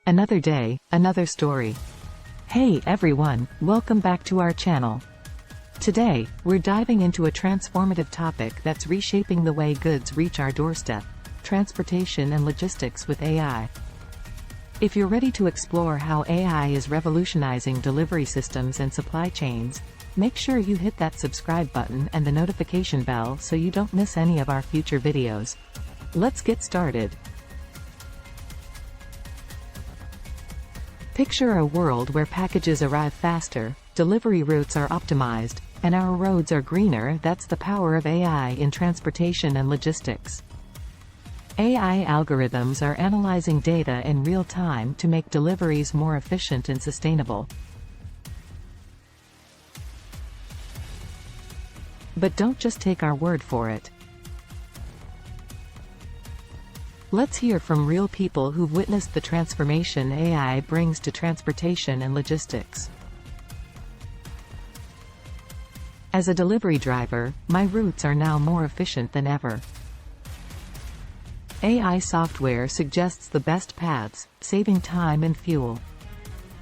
Another day, another story. Hey everyone, welcome back to our channel. Today, we're diving into a transformative topic that's reshaping the way goods reach our doorstep: transportation and logistics with AI. If you're ready to explore how AI is revolutionizing delivery systems and supply chains, make sure you hit that subscribe button and the notification bell so you don't miss any of our future videos. Let's get started. Picture a world where packages arrive faster, delivery routes are optimized, and our roads are greener. That's the power of AI in transportation and logistics. AI algorithms are analyzing data in real time to make deliveries more efficient and sustainable. But don't just take our word for it. Let's hear from real people who've witnessed the transformation AI brings to transportation and logistics. As a delivery driver, my routes are now more efficient than ever. AI software suggests the best paths, saving time and fuel.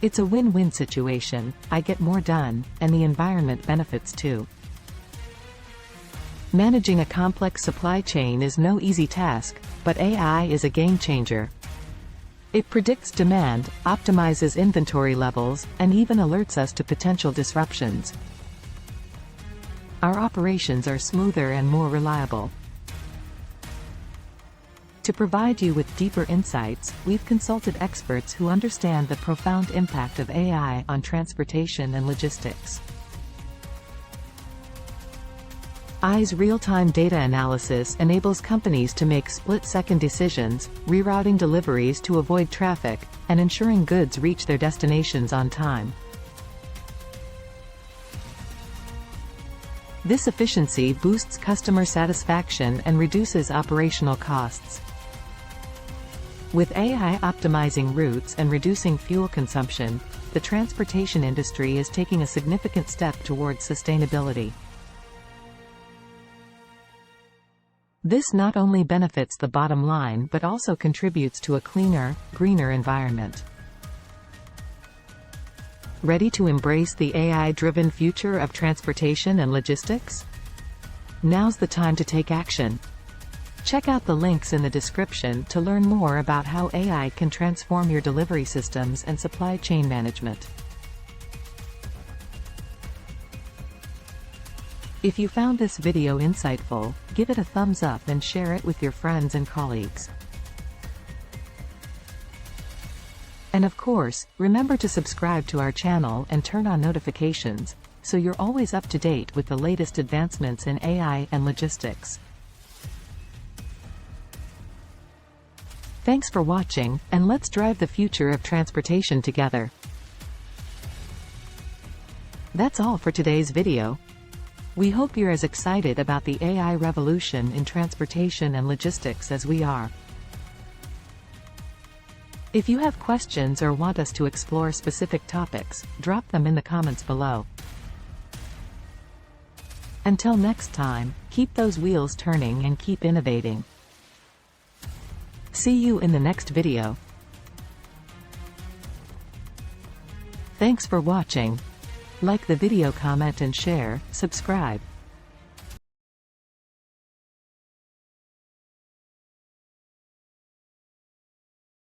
It's a win-win situation. I get more done, and the environment benefits too. Managing a complex supply chain is no easy task, but AI is a game-changer. It predicts demand, optimizes inventory levels, and even alerts us to potential disruptions. Our operations are smoother and more reliable. To provide you with deeper insights, we've consulted experts who understand the profound impact of AI on transportation and logistics. AI's real-time data analysis enables companies to make split-second decisions, rerouting deliveries to avoid traffic, and ensuring goods reach their destinations on time. This efficiency boosts customer satisfaction and reduces operational costs. With AI optimizing routes and reducing fuel consumption, the transportation industry is taking a significant step towards sustainability. This not only benefits the bottom line but also contributes to a cleaner, greener environment. Ready to embrace the AI-driven future of transportation and logistics? Now's the time to take action. Check out the links in the description to learn more about how AI can transform your delivery systems and supply chain management. If you found this video insightful, give it a thumbs up and share it with your friends and colleagues. And of course, remember to subscribe to our channel and turn on notifications, so you're always up to date with the latest advancements in AI and logistics. Thanks for watching, and let's drive the future of transportation together. That's all for today's video. We hope you're as excited about the AI revolution in transportation and logistics as we are. If you have questions or want us to explore specific topics, drop them in the comments below. Until next time, keep those wheels turning and keep innovating. See you in the next video. Thanks for watching. Like the video, comment and share, subscribe.